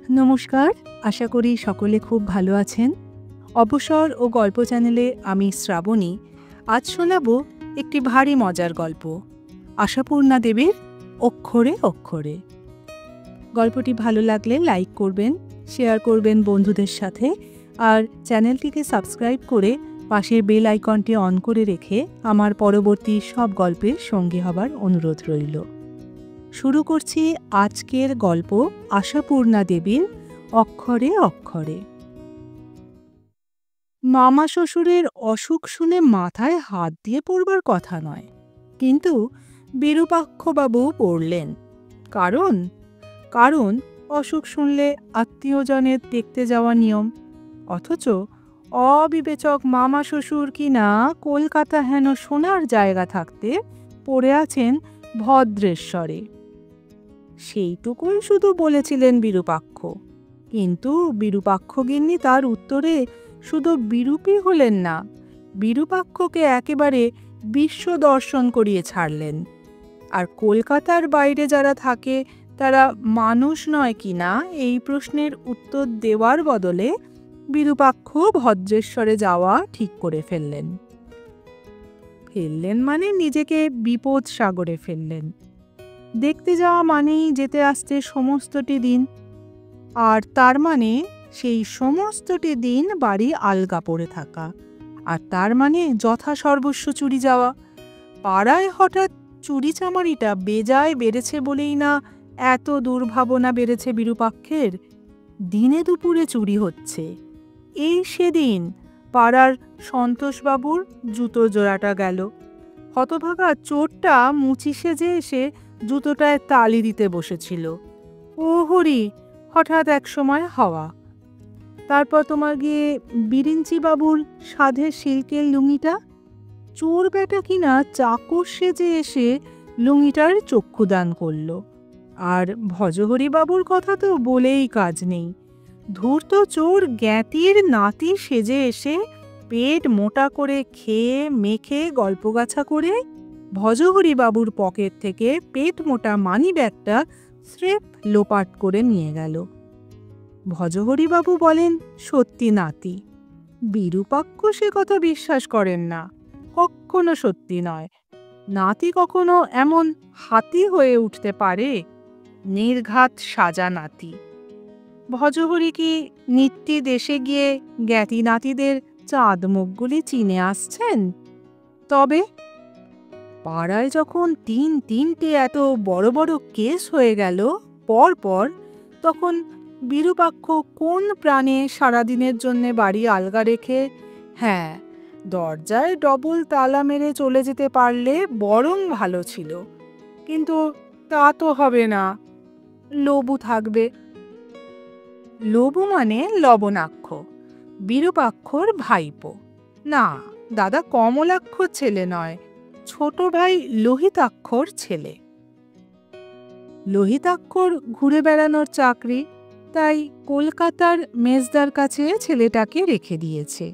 নমস্কার, আশা করি সকলে খুব ভালো আছেন। অবসর ও গল্প চ্যানেলে আমি শ্রাবণী। আজ শোনাব একটি ভারী মজার গল্প, আশাপূর্ণা দেবীর অক্ষরে অক্ষরে। গল্পটি ভালো লাগলে লাইক করবেন, শেয়ার করবেন বন্ধুদের সাথে, আর চ্যানেলটিকে সাবস্ক্রাইব করে পাশের বেল আইকনটি অন করে রেখে আমার পরবর্তী সব গল্পের সঙ্গী হবার অনুরোধ রইল। শুরু করছি আজকের গল্প, আশাপূর্ণা দেবীর অক্ষরে অক্ষরে। মামা শ্বশুরের অসুখ শুনে মাথায় হাত দিয়ে পড়বার কথা নয়, কিন্তু বিরূপাক্ষবাবু পড়লেন। কারণ কারণ অসুখ শুনলে আত্মীয়জনের দেখতে যাওয়া নিয়ম। অথচ অবিবেচক মামা শ্বশুর কিনা কলকাতা হেন সোনার জায়গা থাকতে পড়ে আছেন ভদ্রেশ্বরে। সেইটুকুই শুধু বলেছিলেন বিরূপাক্ষ, কিন্তু বিরূপাক্ষগিন্নি তার উত্তরে শুধু বিরূপী হলেন না, বিরূপাক্ষকে একেবারে বিশ্ব দর্শন করিয়ে ছাড়লেন। আর কলকাতার বাইরে যারা থাকে তারা মানুষ নয় কিনা এই প্রশ্নের উত্তর দেওয়ার বদলে বিরূপাক্ষ ভদ্রেশ্বরে যাওয়া ঠিক করে ফেললেন মানে নিজেকে বিপদ সাগরে ফেললেন। দেখতে যাওয়া মানেই যেতে আসতে সমস্তটি দিন, আর তার মানে সেই সমস্তটি দিন বাড়ি আলগা পড়ে থাকা, আর তার মানে যথা সর্বস্ব চুরি যাওয়া। পাড়ায় হঠাৎ চুরি চামারিটা বেজায় বেড়েছে বলেই না এত দুর্ভাবনা বেড়েছে বিরূপাক্ষের। দিনে দুপুরে চুরি হচ্ছে। এই সেদিন পাড়ার সন্তোষবাবুর জুতো জোড়াটা গেল। হতভাগা চোরটা মুচি সেজে এসে জুতোটায় তালি দিতে বসেছিল। ও হরি, হঠাৎ এক সময় হওয়া। তারপর তোমার গিয়ে বিরিঞ্চি বাবুর সাধের সিল্কের লুঙ্গিটা, চোর বেটা কিনা চাকর সেজে এসে লুঙ্গিটার চক্ষুদান করল। আর ভজহরি বাবুর কথা তো বলেই কাজ নেই। ধূর্ত চোর জ্ঞাতির নাতি সেজে এসে পেট মোটা করে খেয়ে মেখে গল্পগাছা করে ভজহরি বাবুর পকেট থেকে পেট মোটা মানি ব্যাগটা স্রেফ লোপাট করে নিয়ে গেল। ভজহরি বাবু বলেন সত্যি নাতি। বিরূপাক্ষ সে কথা বিশ্বাস করেন না, কখনো সত্যি নয়। নাতি কখনো এমন হাতি হয়ে উঠতে পারে? নির্ঘাত সাজা নাতি। ভজহরি কি নিত্যি দেশে গিয়ে জ্ঞাতি নাতিদের চাঁদ মুখগুলি চিনে আসছেন? তবে পাড়ায় যখন তিনটে এত বড় বড় কেস হয়ে গেল পর, তখন বিরূপাক্ষ কোন প্রাণে সারাদিনের জন্যে বাড়ি আলগা রেখে, হ্যাঁ, দরজায় ডবল তালা মেরে চলে যেতে পারলে বরং ভালো ছিল, কিন্তু তা তো হবে না। লবু থাকবে। লবু মানে লবণাক্ষ, বিরূপাক্ষর ভাইপো। না, দাদা কমলাক্ষর ছেলে নয়, ছোট ভাই লোহিতাক্ষর ছেলে। লোহিতাক্ষর ঘুরে বেড়ানোর চাকরি, তাই কলকাতার মেজদার কাছে ছেলেটাকে রেখে দিয়েছে।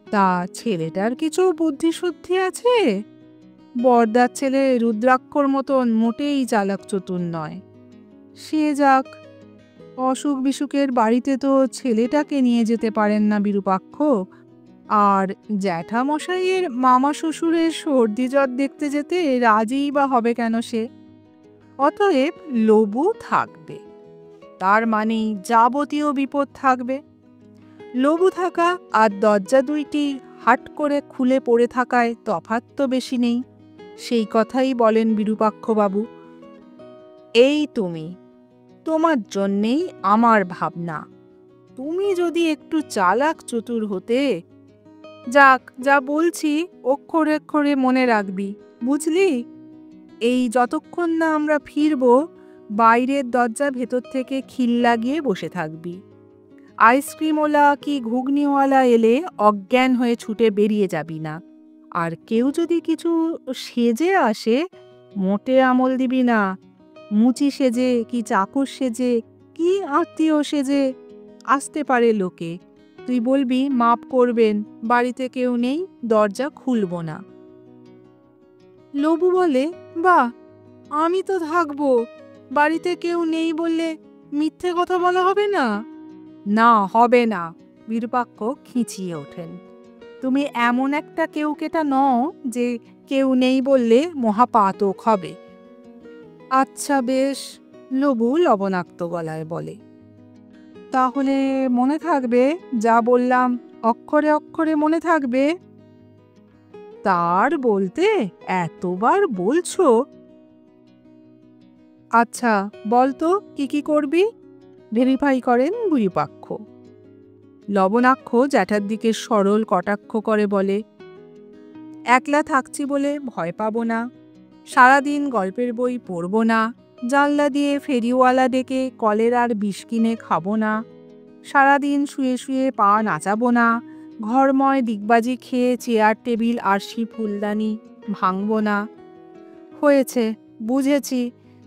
তা ছেলেটার কিছু বুদ্ধিশুদ্ধি আছে? বরদার ছেলে রুদ্রাক্ষর মতন মোটেই চালাক চতুর নয়। সে যাক, অসুখ বিসুখের বাড়িতে তো ছেলেটাকে নিয়ে যেতে পারেন না বিরূপাক্ষ। আর জ্যাঠামশাইয়ের মামা শ্বশুরের সর্দি জ্বর দেখতে যেতে রাজিই বা হবে কেন সে? অতএব লবু থাকবে, তার মানেই যাবতীয় বিপদ থাকবে। লবু থাকা আর দরজা দুইটি হাট করে খুলে পড়ে থাকায় তফাৎ তো বেশি নেই। সেই কথাই বলেন বিরূপাক্ষবাবু। এই তুমি, তোমার জন্যেই আমার ভাবনা। তুমি যদি একটু চালাক চতুর হতে। যাক, যা বলছি অক্ষরে অক্ষরে মনে রাখবি, বুঝলি? এই যতক্ষণ না আমরা ফিরব, বাইরের দরজা ভেতর থেকে খিল লাগিয়ে বসে থাকবি। আইসক্রিমওয়ালা কি ঘুগনিওয়ালা এলে অজ্ঞান হয়ে ছুটে বেরিয়ে যাবি না। আর কেউ যদি কিছু সেজে আসে, মোটে আমল দিবি না। মুচি সেজে কি চাকর সেজে কি আত্মীয় সেজে আসতে পারে লোকে, তুই বলবি মাপ করবেন, বাড়িতে কেউ নেই, দরজা খুলব না। লবু বলে, বাহ, আমি তো থাকবো, বাড়িতে কেউ নেই বললে মিথ্যে কথা বলা হবে না? না, হবে না, বিরূপাক্ষ খিঁচিয়ে ওঠেন। তুমি এমন একটা কেউকেটা নও যে কেউ নেই বললে মহাপাতক হবে। আচ্ছা বেশ, লবু লবণাক্ত গলায় বলে। তাহলে মনে থাকবে যা বললাম, অক্ষরে অক্ষরে মনে থাকবে। তার বলতে এতবার বলছো। আচ্ছা বলতো কি কি করবি? ভেরিফাই করেন বিরূপাক্ষ। লবণাক্ষ জ্যাঠার দিকে সরল কটাক্ষ করে বলে, একলা থাকছি বলে ভয় পাবো না, সারাদিন গল্পের বই পড়ব না, জানলা দিয়ে ফেরিওয়ালা ডেকে কলের আর বিষ কিনে খাবো না, সারাদিন শুয়ে শুয়ে পা নাচাবো না, ঘরময় দিগবাজি খেয়ে চেয়ার টেবিল আরশি ফুলদানি ভাঙব না। হয়েছে, বুঝেছি,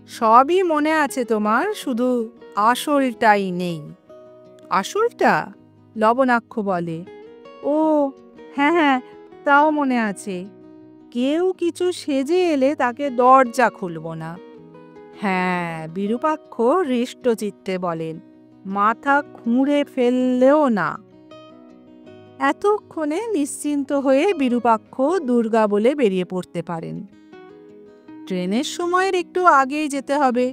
সবই মনে আছে তোমার, শুধু আসলটাই নেই। আসলটা? লবণাক্ষ বলে। ও হ্যাঁ হ্যাঁ, তাও মনে আছে। কেউ কিছু সেজে এলে তাকে দরজা খুলব না। হ্যাঁ, বিরূপাক্ষ হৃষ্টচিত্তে বলেন, মাথা খুঁড়ে ফেললেও না। এতক্ষণে নিশ্চিন্ত হয়ে বিরূপাক্ষ দুর্গা বলে বেরিয়ে পড়তে পারেন। ট্রেনের সময়ের একটু আগেই যেতে হবে,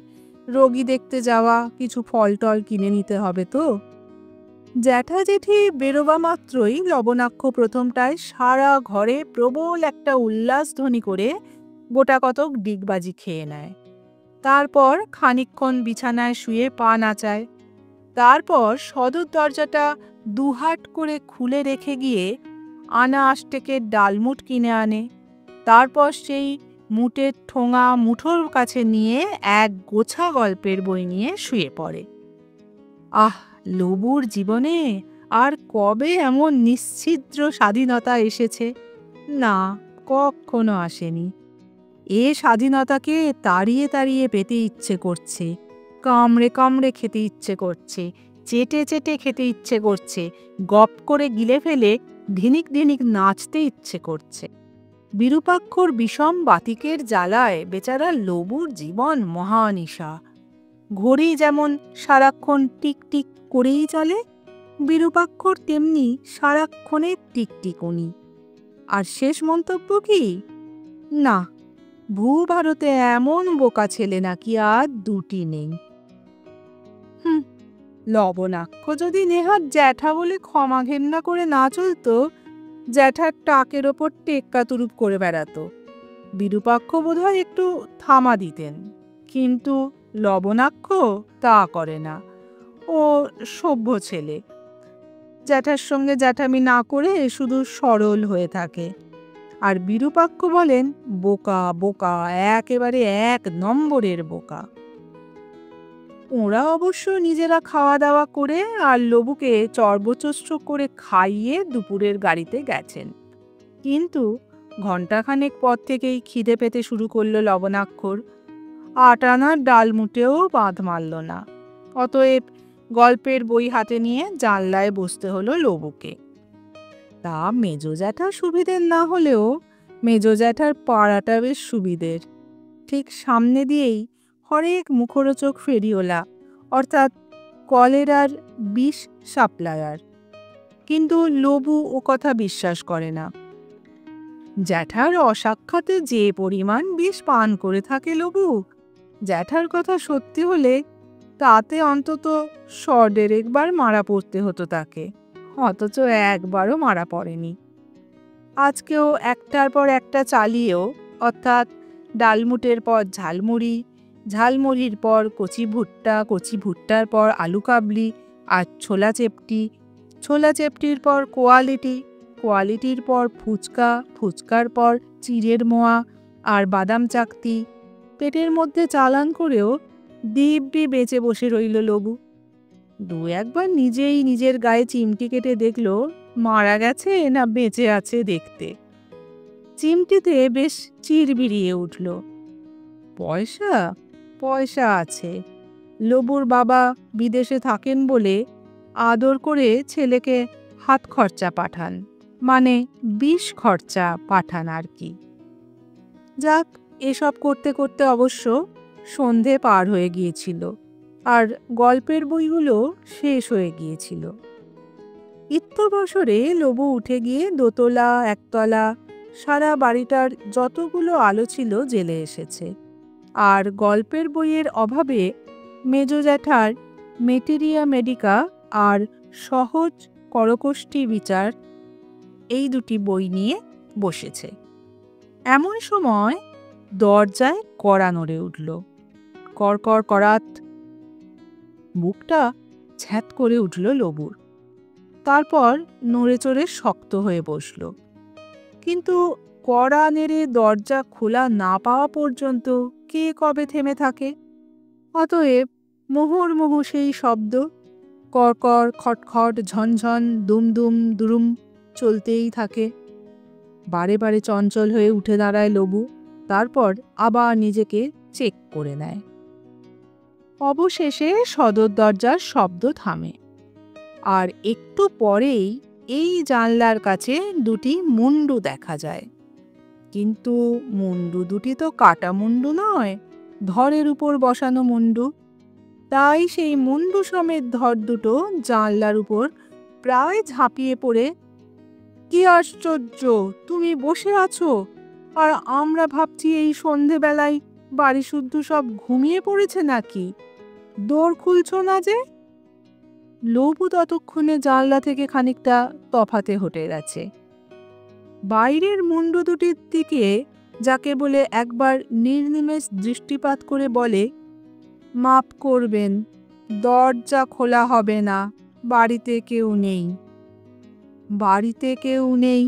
রোগী দেখতে যাওয়া, কিছু ফল টল কিনে নিতে হবে তো। জ্যাঠা জেঠি বেরোবা মাত্রই লবণাক্ষ প্রথমটায় সারা ঘরে প্রবল একটা উল্লাসধ্বনি করে গোটা কতক ডিগবাজি খেয়ে নেয়। তারপর খানিকক্ষণ বিছানায় শুয়ে পা নাচায়। তারপর সদর দরজাটা দুহাট করে খুলে রেখে গিয়ে আনা আষ্টেকের ডালমুট কিনে আনে। তারপর সেই মুটের ঠোঙা মুঠোর কাছে নিয়ে এক গোছা গল্পের বই নিয়ে শুয়ে পড়ে। আহ, লবুর জীবনে আর কবে এমন নিশ্ছিদ্র স্বাধীনতা এসেছে? না, কখনো আসেনি। এ স্বাধীনতাকে তাড়িয়ে তাড়িয়ে পেতে ইচ্ছে করছে, কামড়ে কামড়ে খেতে ইচ্ছে করছে, চেটে চেটে খেতে ইচ্ছে করছে, গপ করে গিলে ফেলে ধিনিক ধিনিক নাচতে ইচ্ছে করছে। বিরূপাক্ষর বিষম বাতিকের জ্বালায় বেচারা লবুর জীবন মহানিশা। ঘড়ি যেমন সারাক্ষণ টিক টিক করেই চলে, বিরূপাক্ষর তেমনি সারাক্ষণে টিকটিকুনি। আর শেষ মন্তব্য কি? না, ভূভারতে এমন বোকা ছেলে নাকি আর দুটি নেই। লবণাক্ষ যদি নেহাত জ্যাঠা বলে ক্ষমা ঘেন্না করে না চলতো, জ্যাঠার টাকের ওপর টেক্কা তুরুপ করে বেড়াতো, বিরূপাক্ষ বোধহয় একটু থামা দিতেন। কিন্তু লবণাক্ষ তা করে না। ও সভ্য ছেলে, জ্যাঠার সঙ্গে জ্যাঠামি না করে শুধু সরল হয়ে থাকে। আর বিরূপাক্ষ বলেন বোকা বোকা, একেবারে এক নম্বরের বোকা। ওরা অবশ্য নিজেরা খাওয়া দাওয়া করে আর লবুকে চর্বচস্র করে খাইয়ে দুপুরের গাড়িতে গেছেন। কিন্তু ঘণ্টাখানেক পর থেকেই খিদে পেতে শুরু করলো লবণাক্ষর। আটানার ডালমুটেও বাঁধ মারল না। অতএব গল্পের বই হাতে নিয়ে জানলায় বসতে হলো লবুকে। তা মেজো জ্যাঠা সুবিধের না হলেও মেজো জ্যাঠার পাড়াটা বেশ সুবিধের। ঠিক সামনে দিয়েই হরেক মুখরোচক ফেরিওলা, অর্থাৎ কলেরার বিষ সাপ্লায়ার। কিন্তু লবু ও কথা বিশ্বাস করে না। জ্যাঠার অসাক্ষাতে যে পরিমাণ বিষ পান করে থাকে লবু, জ্যাঠার কথা সত্যি হলে তাতে অন্তত একবার মারা পড়তে হতো তাকে, অথচ একবারও মারা পড়েনি। আজকেও একটার পর একটা চালিয়েও, অর্থাৎ ডালমুটের পর ঝালমুড়ি, ঝালমুড়ির পর কচি ভুট্টা, কচি ভুট্টার পর আলু কাবলি আর ছোলা চেপটি, ছোলা চেপটির পর কোয়ালিটি, কোয়ালিটির পর ফুচকা, ফুচকার পর চিড়ের মোয়া আর বাদাম চাকতি, পেটের মধ্যে চালান করেও দিব্যি বেঁচে বসে রইল লবু। দু একবার নিজেই নিজের গায়ে চিমটি কেটে দেখল মারা গেছে না বেঁচে আছে দেখতে। চিমটিতে বেশ চিরবিরিয়ে উঠল। পয়সা? পয়সা আছে। লবুর বাবা বিদেশে থাকেন বলে আদর করে ছেলেকে হাত খরচা পাঠান, মানে বিষ খরচা পাঠান আর কি। যাক, এসব করতে করতে অবশ্য সন্ধে পার হয়ে গিয়েছিল। আর গল্পের বইগুলো শেষ হয়ে গিয়েছিল। ইত্যবসরে লবু উঠে গিয়ে দোতলা একতলা সারা বাড়িটার যতগুলো আলো ছিল জ্বেলে এসেছে। আর গল্পের বইয়ের অভাবে মেজ জ্যাঠার মেটেরিয়া মেডিকা আর সহজ করকোষ্ঠী বিচার এই দুটি বই নিয়ে বসেছে। এমন সময় দরজায় কড়া নড়ে উঠল। কড়কড় করাত। বুকটা ছ্যাঁত করে উঠল লবুর। তারপর নড়ে চড়ে শক্ত হয়ে বসল। কিন্তু কড়া নেড়ে দরজা খোলা না পাওয়া পর্যন্ত কে কবে থেমে থাকে? অতএব মুহুর্মুহু সেই শব্দ কড়কড় খটখট ঝনঝন দুমদুম দুরুম চলতেই থাকে। বারে বারে চঞ্চল হয়ে উঠে দাঁড়ায় লবু, তারপর আবার নিজেকে চেক করে নেয়। অবশেষে সদর দরজার শব্দ থামে, আর একটু পরেই এই জানলার কাছে দুটি মুন্ডু দেখা যায়। কিন্তু মুন্ডু দুটি তো কাটা মুন্ডু নয়, ধরের উপর বসানো মুন্ডু। তাই সেই মুন্ডু সমেত ধর দুটো জানলার উপর প্রায় ঝাঁপিয়ে পড়ে, কি আশ্চর্য, তুমি বসে আছো, আর আমরা ভাবছি এই সন্ধেবেলায় বাড়ি শুদ্ধ সব ঘুমিয়ে পড়েছে নাকি, দোর খুলছো না যে? লবু ততক্ষণে জানলা থেকে খানিকটা তফাতে হটে গেছে। বাইরের মুন্ডু দুটির দিকে যাকে বলে একবার নির্নিমেষ দৃষ্টিপাত করে বলে, মাপ করবেন, দরজা খোলা হবে না, বাড়িতে কেউ নেই। বাড়িতে কেউ নেই।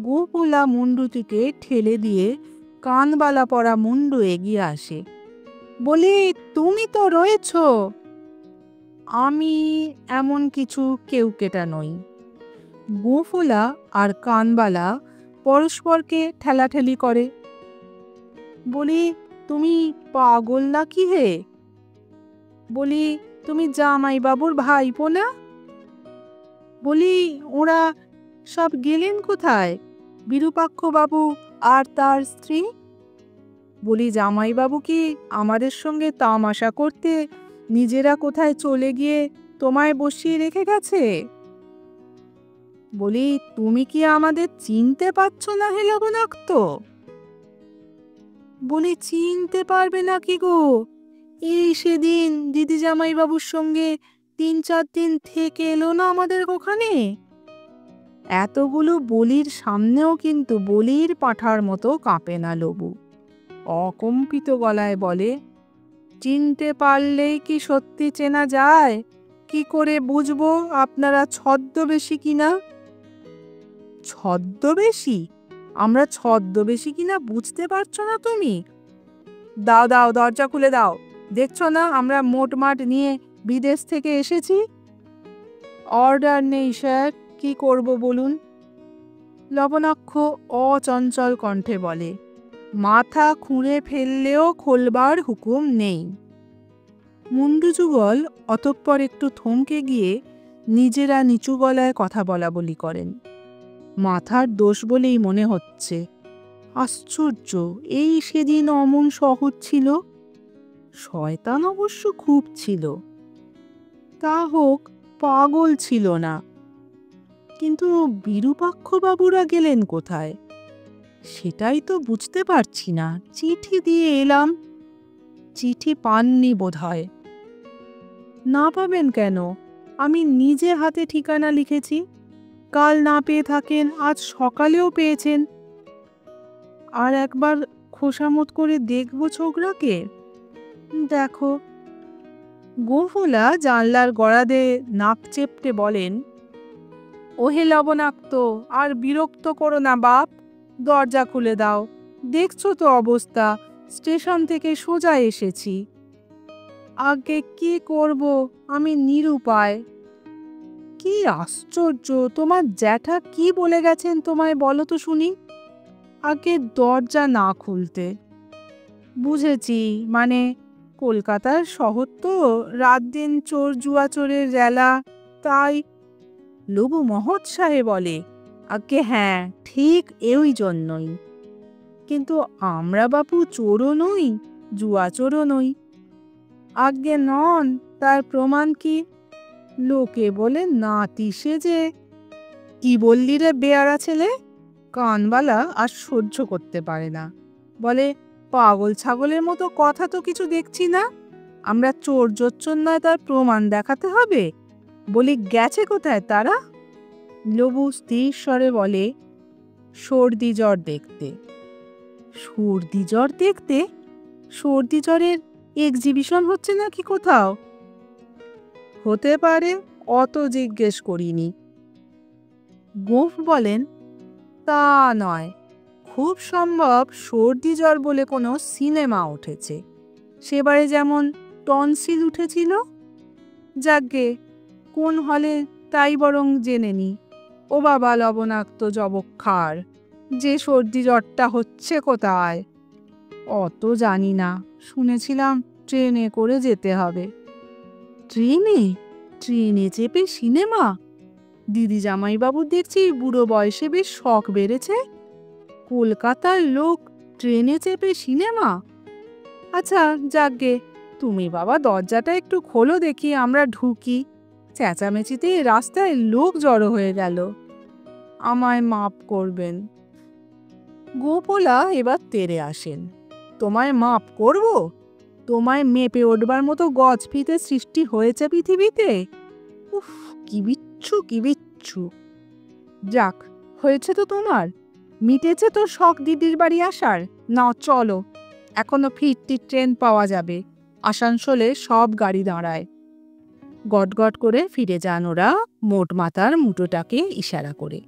গোপোলা মুন্ডুটিকে ঠেলে দিয়ে কানবালা পরা মুন্ডু এগিয়ে আসে, বলে, তুমি তো রয়েছ। আমি এমন কিছু কেউকেটা নই। গোফোলা আর কানবালা পরস্পরকে ঠেলাঠেলি করে। বলি, তুমি পাগল নাকি হে? বলি, তুমি জামাই বাবুর ভাইপো না? বলি, ওরা সব গেলেন কোথায়, বিরূপাক্ষ বাবু আর তার স্ত্রী? বলি, জামাইবাবু কি আমাদের সঙ্গে তামাশা করতে নিজেরা কোথায় চলে গিয়ে তোমায় বসিয়ে রেখে গেছে? বলি, তুমি কি আমাদের চিনতে পারছো না হে লবণাক্ত? বলি, চিনতে পারবে না কি গো, এই সেদিন দিদি জামাইবাবুর সঙ্গে 3-4 দিন থেকে এলো না আমাদের ওখানে? এতগুলো বলির সামনেও কিন্তু বলির পাঁঠার মতো কাঁপে না লবু। অকম্পিত গলায় বলে, চিনতে পারলেই কি সত্যি চেনা যায়? কি করে বুঝবো আপনারা ছদ্মবেশী কিনা? ছদ্মবেশী? আমরা ছদ্মবেশী কিনা বুঝতে পারছো না তুমি? দাও দাও, দরজা খুলে দাও, দেখছো না আমরা মোটমাট নিয়ে বিদেশ থেকে এসেছি। অর্ডার নেই স্যার, কি করব বলুন? লবণাক্ষ অচঞ্চল কণ্ঠে বলে, মাথা খুঁড়ে ফেললেও খোলবার হুকুম নেই। মুন্ডু যুগল অতঃপর একটু থমকে গিয়ে নিজেরা নিচু গলায় কথা বলা বলি করেন। মাথার দোষ বলেই মনে হচ্ছে। আশ্চর্য, এই সেদিন অমন সহজ ছিল। শয়তান অবশ্য খুব ছিল, তা হোক, পাগল ছিল না। কিন্তু বিরূপাক্ষ বাবুরা গেলেন কোথায় সেটাই তো বুঝতে পারছি না। চিঠি দিয়ে এলাম, চিঠি পাননি বোধহয়। না পাবেন কেন? আমি নিজে হাতে ঠিকানা লিখেছি। কাল না পেয়ে থাকেন আজ সকালেও পেয়েছেন। আর একবার খোসামত করে দেখব ছোকরাকে। দেখো। গোফোলা জানলার গড়াদে নাক চেপটে বলেন, ওহে লবণাক্ত, আর বিরক্ত করো না বাপ, দরজা খুলে দাও। দেখছো তো অবস্থা, স্টেশন থেকে সোজা এসেছি। আগে কি করব, আমি নিরুপায়। কি আশ্চর্য, তোমার জ্যাঠা কি বলে গেছেন তোমায় বলো তো শুনি? আগে দরজা না খুলতে। বুঝেছি, মানে কলকাতার শহর তো, রাত দিন চোর জুয়াচোরের রেলা, তাই। লবু মহোৎসাহে বলে, আগে হ্যাঁ, ঠিক এই জন্যই। কিন্তু আমরা বাপু চোরও নই, জুয়াচোরও নই। আজ্ঞে নন, তার প্রমাণ কি? লোকে বলে নাতি সেজে। কি বললি রে বেয়ারা ছেলে? কানবালা আর সহ্য করতে পারে না, বলে পাগল ছাগলের মতো কথা তো কিছু দেখছি না। আমরা চোর জোচ্চর নয় তার প্রমাণ দেখাতে হবে? বলি গেছে কোথায় তারা? লবু স্থির স্বরে বলে, সর্দি জ্বর দেখতে। সর্দি জ্বর দেখতে? সর্দি জ্বরের এক্সিবিশন হচ্ছে নাকি কোথাও? হতে পারে, অত জিজ্ঞেস করিনি। গোঁফ বলেন, তা নয়, খুব সম্ভব সর্দি জ্বর বলে কোনো সিনেমা উঠেছে, সেবারে যেমন টনসিল উঠেছিল। যাগ্গে কোন হলে তাই বরং জেনে নি। ও বাবা লবণাক্ত জবক্ষার, যে সর্দি জ্বরটা হচ্ছে কোথায়? অত জানি না, শুনেছিলাম ট্রেনে করে যেতে হবে। ট্রেনে? ট্রেনে চেপে সিনেমা? দিদি জামাইবাবু দেখছি বুড়ো বয়সে বেশ শখ বেড়েছে। কলকাতার লোক ট্রেনে চেপে সিনেমা? আচ্ছা যাগ্গে, তুমি বাবা দরজাটা একটু খোলো দেখি, আমরা ঢুকি। চেঁচামেচিতে রাস্তায় লোক জড়ো হয়ে গেল। আমায় মাপ করবেন। গোপোলা এবার তেড়ে আসেন। তোমায় মাপ করব? তোমায় মেপে উঠবার মতো গজ ফিতে সৃষ্টি হয়েছে পৃথিবীতে? উফ, কি বিচ্ছু কি বিচ্ছু। যাক, হয়েছে তো তোমার, মিটেছে তো শখ দিদির বাড়ি আসার। নাও চলো, এখনো ফিরতি ট্রেন পাওয়া যাবে। আসানসোলে সব গাড়ি দাঁড়ায়। গটগট করে ফিরে যান ওরা, মোট মাথার মুটোটাকে ইশারা করে।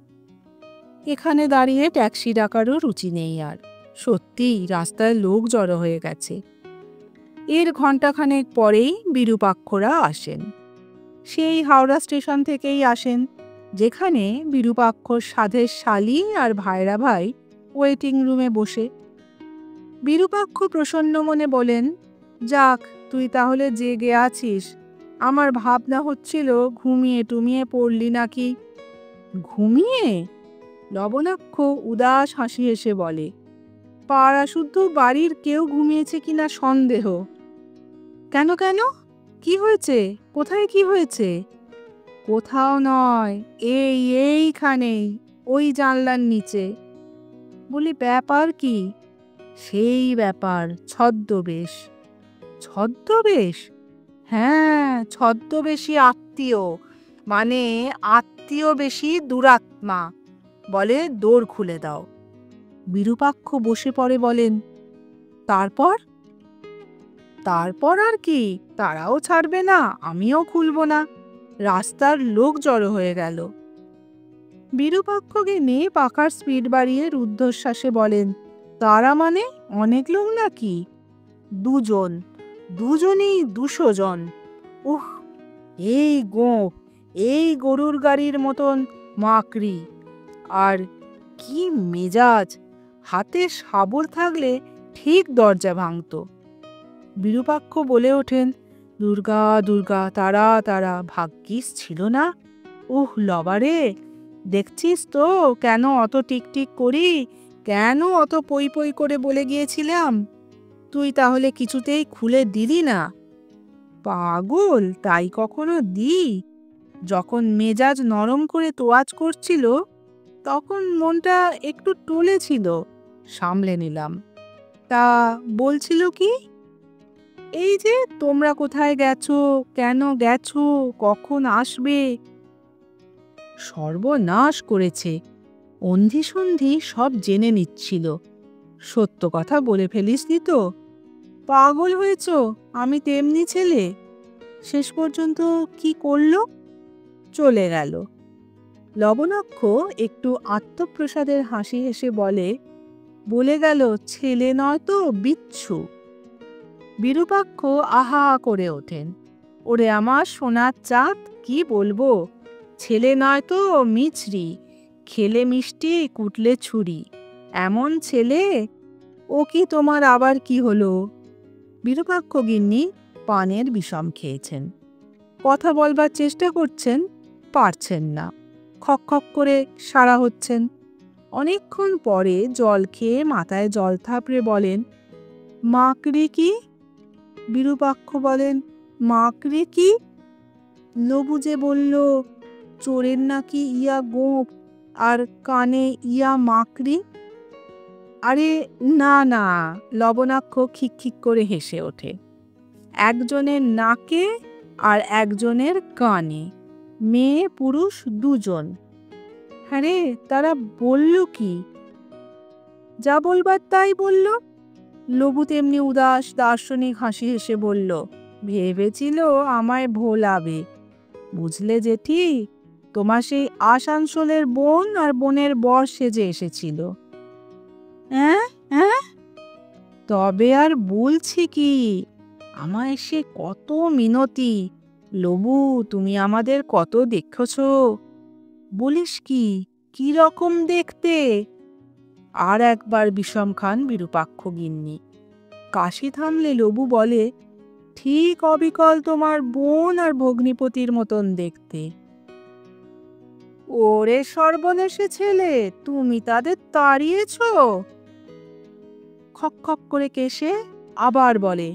এখানে দাঁড়িয়ে ট্যাক্সি ডাকারও রুচি নেই আর। সত্যিই রাস্তায় লোক জড়ো হয়ে গেছে। এর ঘণ্টাখানেক পরেই বিরূপাক্ষরা আসেন। সেই হাওড়া স্টেশন থেকেই আসেন, যেখানে বিরূপাক্ষর সাধের শালি আর ভাইরা ভাই ওয়েটিং রুমে বসে। বিরূপাক্ষ প্রসন্ন মনে বলেন, যাক, তুই তাহলে জেগে আছিস। আমার ভাবনা হচ্ছিল ঘুমিয়ে টুমিয়ে পড়লি নাকি। ঘুমিয়ে? লবণাক্ষ উদাস হাসি হেসে বলে, পাড়া শুদ্ধ বাড়ির কেউ ঘুমিয়েছে কিনা সন্দেহ। কেন কেন, কি হয়েছে? কোথায় কি হয়েছে? কোথাও নয়, এইখানেই, ওই জানলার নিচে। বলি ব্যাপার কি? সেই ব্যাপার, ছদ্মবেশ। ছদ্মবেশ? হ্যাঁ, ছদ্মবেশী আত্মীয়, মানে আত্মীয় বেশি দুরাত্মা। বলে দোর খুলে দাও। বিরূপাক্ষ বসে পড়ে বলেন, তারপর? তারপর আর কি, তারাও ছাড়বে না, আমিও খুলব না। রাস্তার লোক জড়ো হয়ে গেল। বিরূপাক্ষকে নিয়ে পাখার স্পিড বাড়িয়ে রুদ্ধশ্বাসে বলেন, তারা মানে অনেক লোক নাকি? দুজন, দুজনই 200 জন। উহ, এই গোঁফ, এই গরুর গাড়ির মতন মাকড়ি, আর কি মেজাজ! হাতে শাবল থাকলে ঠিক দরজা ভাঙত। বিরূপাক্ষ বলে ওঠেন, দুর্গা দুর্গা, তারা তারা, ভাগ্যিস ছিল না। উহ লবারে, দেখছিস তো কেন অত টিকটিক করি, কেন অত পই পই করে বলে গিয়েছিলাম। তুই তাহলে কিছুতেই খুলে দিলি না। পাগল, তাই কখনো দি? যখন মেজাজ নরম করে তোয়াজ করছিল, তখন মনটা একটু টলেছিল, সামলে নিলাম। তা বলছিল কি? এই যে তোমরা কোথায় গেছো, কেন গেছো, কখন আসবে। সর্বনাশ করেছে, অন্ধি সন্ধি সব জেনে নিচ্ছিল। সত্য কথা বলে ফেলিসনি তো? পাগল হয়েছ, আমি তেমনি ছেলে। শেষ পর্যন্ত কি করলো? চলে গেল। লবণাক্ষ একটু আত্মপ্রসাদের হাসি হেসে বলে গেল ছেলে নয় তো বিচ্ছু। বিরূপাক্ষ আহা করে ওঠেন, ওরে আমার সোনার চাঁদ, কি বলবো, ছেলে নয় তো মিছরি, খেলে মিষ্টি কুটলে ছুরি, এমন ছেলে। ও কি তোমার আবার কি হলো? বিরূপাক্ষ গিন্নি পানের বিষম খেয়েছেন, কথা বলবার চেষ্টা করছেন, পারছেন না, খক খক করে সারা হচ্ছেন। অনেকক্ষণ পরে জল খেয়ে মাথায় জল থাপড়ে বলেন, মাকড়ি কি? বিরূপাক্ষ বলেন, মাকড়ি কি? লবু যে বলল, চোরের নাকি ইয়া গোঁফ আর কানে ইয়া মাকড়ি। আরে না না, লবণাক্ষ খিকখিক করে হেসে ওঠে। একজনের নাকে আর একজনের কানে, মেয়ে পুরুষ দুজন। হ্যাঁ রে, তারা বলল কি? যা বলবার তাই বলল। লবু তেমনি উদাস দার্শনিক হাসি হেসে বলল, ভেবেছিল আমায় ভোলাবে। বুঝলে জেঠি, তোমার সেই আসানসোলের বোন আর বোনের বর সেজে এসেছিল। হ্যাঁ হ্যাঁ, তবে আর বলছি কি, আমায় সে কত মিনতি, লবু তুমি আমাদের কত দেখেছ। বলিস কি, কি রকম দেখতে? আর একবার বিষম খান বিরূপাক্ষ গিন্নি। কাশি থামলে লবু বলে, ঠিক অবিকল তোমার বোন আর ভগ্নিপতির মতন দেখতে। ওরে সর্বনেশে ছেলে, তুমি তাদের তাড়িয়েছ? খক খক করে কেশে আবার বলে,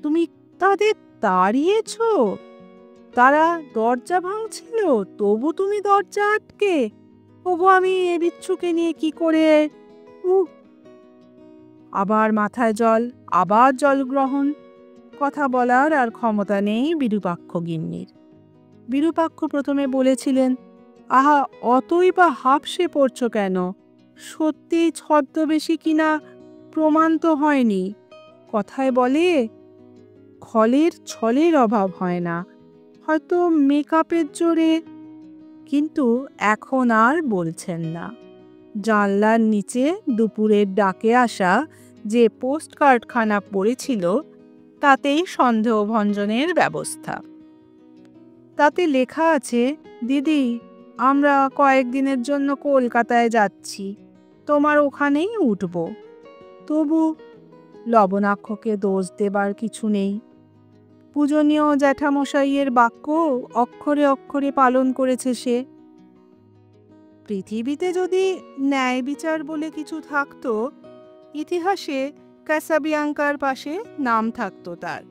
তুমি তাদের তাড়িয়েছ? তারা দরজা ভাঙছিল, তবু তুমি দরজা আটকে? ওগো, আমি এ বিচ্ছুকে নিয়ে কি করে? আবার মাথায় জল, আবার জল গ্রহণ। কথা বলার আর ক্ষমতা নেই বিরূপাক্ষ গিন্নির। বিরূপাক্ষ প্রথমে বলেছিলেন, আহা, অতই বা হাঁপসে পড়ছ কেন? সত্যি ছদ্মবেশী কিনা প্রমাণ তো হয়নি। কথায় বলে, খলের ছলের অভাব হয় না, হয়তো মেকআপের জোরে। কিন্তু এখন আর বলছেন না। জানলার নিচে দুপুরের ডাকে আসা যে পোস্টকার্ডখানা পড়েছিল, তাতেই সন্দেহভঞ্জনের ব্যবস্থা। তাতে লেখা আছে, দিদি, আমরা কয়েকদিনের জন্য কলকাতায় যাচ্ছি, তোমার ওখানেই উঠব। তবু লবণাক্ষকে দোষ দেবার কিছু নেই। পূজনীয় জ্যাঠামশাইয়ের বাক্য অক্ষরে অক্ষরে পালন করেছে সে। পৃথিবীতে যদি ন্যায় বিচার বলে কিছু থাকতো, ইতিহাসে ক্যাসাবিয়াঙ্কার পাশে নাম থাকতো তার।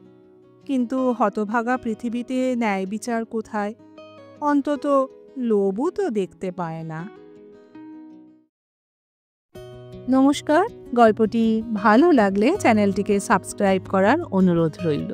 কিন্তু হতভাগা পৃথিবীতে ন্যায় বিচার কোথায়? অন্তত লোভও তো দেখতে পায় না। নমস্কার, গল্পটি ভালো লাগলে চ্যানেলটিকে সাবস্ক্রাইব করার অনুরোধ রইল।